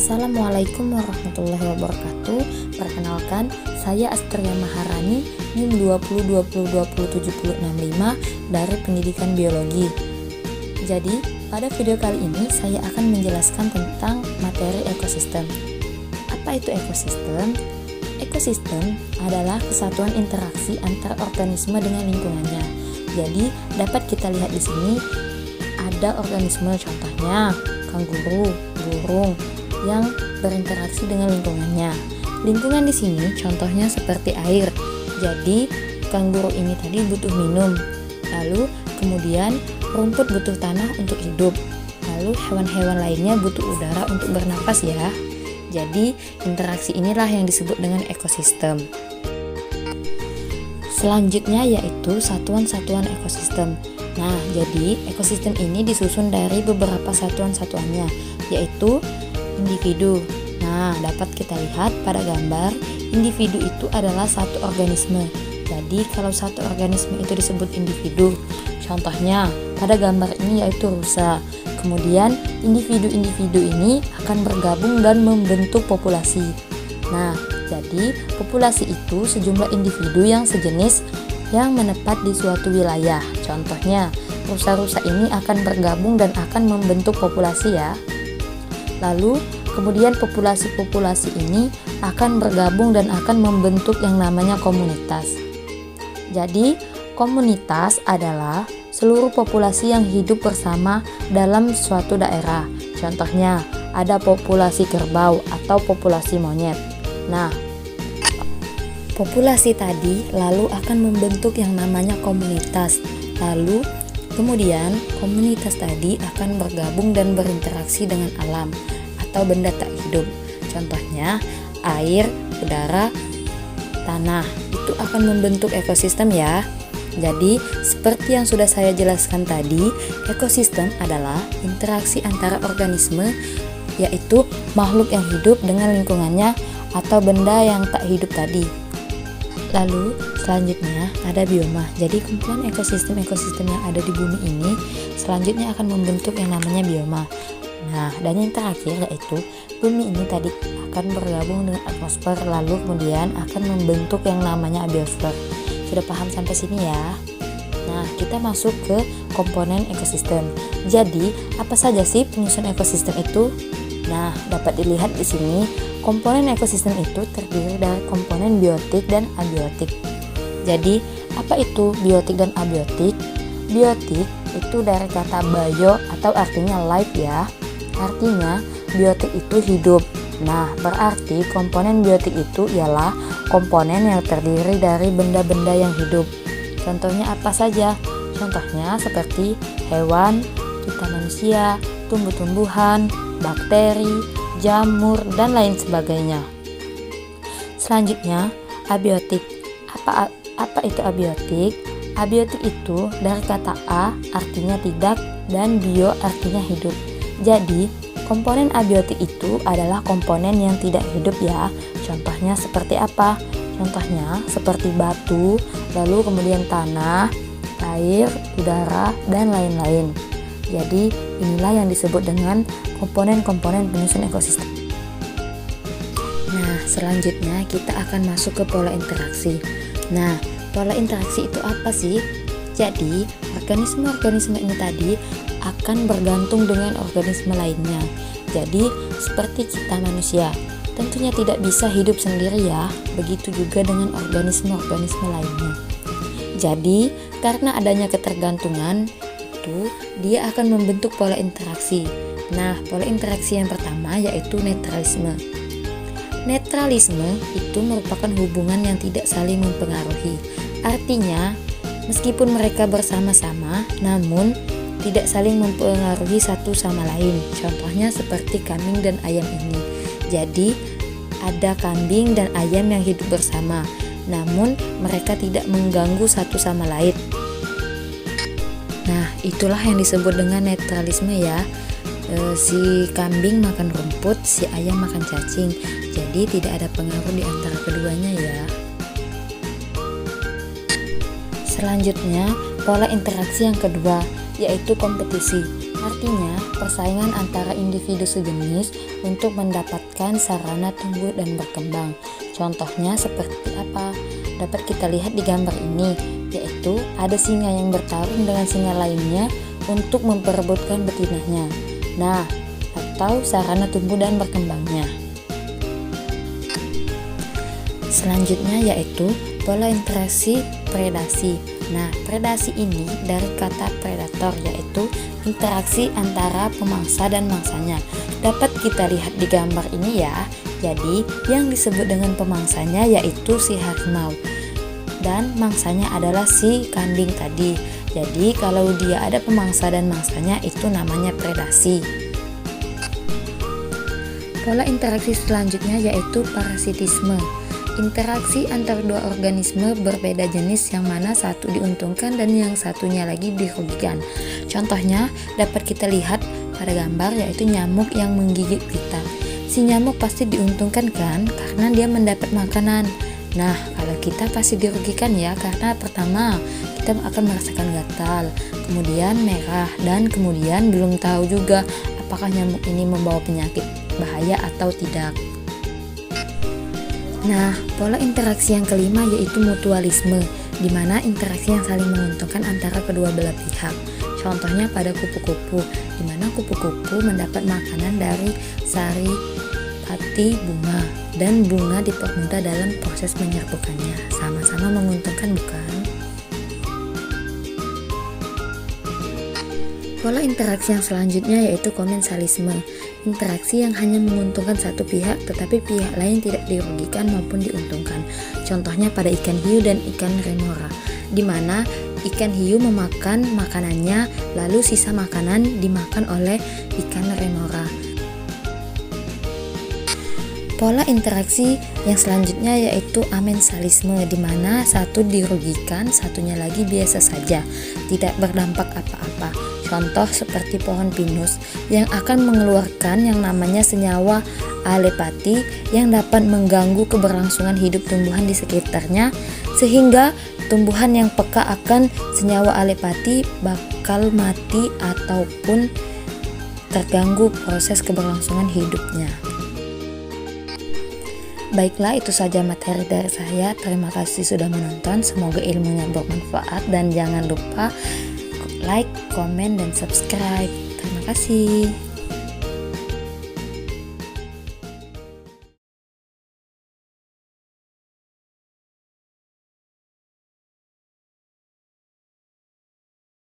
Assalamualaikum warahmatullahi wabarakatuh. Perkenalkan, saya Astria Maharani, NIM 2020207065 dari Pendidikan Biologi. Jadi, pada video kali ini saya akan menjelaskan tentang materi ekosistem. Apa itu ekosistem? Ekosistem adalah kesatuan interaksi antar organisme dengan lingkungannya. Jadi, dapat kita lihat di sini ada organisme, contohnya kanguru, burung yang berinteraksi dengan lingkungannya. Lingkungan di sini contohnya seperti air. Jadi kanguru ini tadi butuh minum. Lalu kemudian rumput butuh tanah untuk hidup. Lalu hewan-hewan lainnya butuh udara untuk bernapas ya. Jadi interaksi inilah yang disebut dengan ekosistem. Selanjutnya yaitu satuan-satuan ekosistem. Nah, jadi ekosistem ini disusun dari beberapa satuan-satuannya, yaitu individu. Nah, dapat kita lihat pada gambar, individu itu adalah satu organisme. Jadi, kalau satu organisme itu disebut individu. Contohnya, pada gambar ini yaitu rusa. Kemudian, individu-individu ini akan bergabung dan membentuk populasi. Nah, jadi populasi itu sejumlah individu yang sejenis yang menepat di suatu wilayah. Contohnya, rusa-rusa ini akan bergabung dan akan membentuk populasi ya. Lalu, kemudian populasi-populasi ini akan bergabung dan akan membentuk yang namanya komunitas. Jadi, komunitas adalah seluruh populasi yang hidup bersama dalam suatu daerah. Contohnya, ada populasi kerbau atau populasi monyet. Nah, populasi tadi lalu akan membentuk yang namanya komunitas. Lalu kemudian komunitas tadi akan bergabung dan berinteraksi dengan alam atau benda tak hidup. Contohnya air, udara, tanah. Itu akan membentuk ekosistem ya. Jadi seperti yang sudah saya jelaskan tadi, ekosistem adalah interaksi antara organisme, yaitu makhluk yang hidup dengan lingkungannya atau benda yang tak hidup tadi. Lalu selanjutnya ada bioma. Jadi kumpulan ekosistem-ekosistem yang ada di bumi ini selanjutnya akan membentuk yang namanya bioma. Nah, dan yang terakhir yaitu bumi ini tadi akan bergabung dengan atmosfer, lalu kemudian akan membentuk yang namanya biosfer. Sudah paham sampai sini ya? Nah, kita masuk ke komponen ekosistem. Jadi, apa saja sih penyusun ekosistem itu? Nah, dapat dilihat di sini, komponen ekosistem itu terdiri dari komponen biotik dan abiotik. Jadi, apa itu biotik dan abiotik? Biotik itu dari kata bio atau artinya life ya. Artinya, biotik itu hidup. Nah, berarti komponen biotik itu ialah komponen yang terdiri dari benda-benda yang hidup. Contohnya apa saja? Contohnya seperti hewan, kita manusia, tumbuh-tumbuhan, bakteri, jamur, dan lain sebagainya. Selanjutnya, abiotik. Apa itu abiotik? Abiotik itu dari kata a artinya tidak dan bio artinya hidup. Jadi, komponen abiotik itu adalah komponen yang tidak hidup ya. Contohnya seperti apa? Contohnya seperti batu, lalu kemudian tanah, air, udara, dan lain-lain. Jadi, inilah yang disebut dengan komponen-komponen penyusun ekosistem. Nah, selanjutnya kita akan masuk ke pola interaksi. Nah, pola interaksi itu apa sih? Jadi, organisme-organisme ini tadi akan bergantung dengan organisme lainnya. Jadi, seperti kita manusia, tentunya tidak bisa hidup sendiri ya. Begitu juga dengan organisme-organisme lainnya. Jadi, karena adanya ketergantungan, dia akan membentuk pola interaksi. Nah, pola interaksi yang pertama yaitu netralisme. Netralisme itu merupakan hubungan yang tidak saling mempengaruhi. Artinya, meskipun mereka bersama-sama, namun tidak saling mempengaruhi satu sama lain. Contohnya seperti kambing dan ayam ini. Jadi, ada kambing dan ayam yang hidup bersama, namun mereka tidak mengganggu satu sama lain. Nah, itulah yang disebut dengan netralisme ya. Si kambing makan rumput, si ayam makan cacing. Jadi tidak ada pengaruh di antara keduanya ya. Selanjutnya, pola interaksi yang kedua yaitu kompetisi. Artinya, persaingan antara individu sejenis untuk mendapatkan sarana tumbuh dan berkembang. Contohnya seperti apa? Dapat kita lihat di gambar ini, yaitu ada singa yang bertarung dengan singa lainnya untuk memperebutkan betinanya. Nah, atau sarana tumbuh dan berkembangnya. Selanjutnya yaitu pola interaksi predasi. Nah, predasi ini dari kata predator, yaitu interaksi antara pemangsa dan mangsanya. Dapat kita lihat di gambar ini ya. Jadi, yang disebut dengan pemangsanya yaitu si harimau dan mangsanya adalah si kambing tadi. Jadi, kalau dia ada pemangsa dan mangsanya itu namanya predasi. Pola interaksi selanjutnya yaitu parasitisme. Interaksi antar dua organisme berbeda jenis yang mana satu diuntungkan dan yang satunya lagi dirugikan. Contohnya dapat kita lihat pada gambar yaitu nyamuk yang menggigit kita. Si nyamuk pasti diuntungkan kan karena dia mendapat makanan. Nah, kalau kita pasti dirugikan ya karena pertama kita akan merasakan gatal, kemudian merah, dan kemudian belum tahu juga apakah nyamuk ini membawa penyakit bahaya atau tidak. Nah, pola interaksi yang kelima yaitu mutualisme, di mana interaksi yang saling menguntungkan antara kedua belah pihak. Contohnya pada kupu-kupu, di mana kupu-kupu mendapat makanan dari sari pati bunga, dan bunga dipermudah dalam proses menyerbukannya. Sama-sama menguntungkan, bukan? Pola interaksi yang selanjutnya yaitu komensalisme, interaksi yang hanya menguntungkan satu pihak tetapi pihak lain tidak dirugikan maupun diuntungkan. Contohnya pada ikan hiu dan ikan remora, di mana ikan hiu memakan makanannya lalu sisa makanan dimakan oleh ikan remora. Pola interaksi yang selanjutnya yaitu amensalisme, di mana satu dirugikan, satunya lagi biasa saja, tidak berdampak apa-apa. Contoh seperti pohon pinus yang akan mengeluarkan yang namanya senyawa alepati yang dapat mengganggu keberlangsungan hidup tumbuhan di sekitarnya, sehingga tumbuhan yang peka akan senyawa alepati bakal mati ataupun terganggu proses keberlangsungan hidupnya. Baiklah, itu saja materi dari saya. Terima kasih sudah menonton. Semoga ilmunya bermanfaat dan jangan lupa like, komen, dan subscribe. Terima kasih.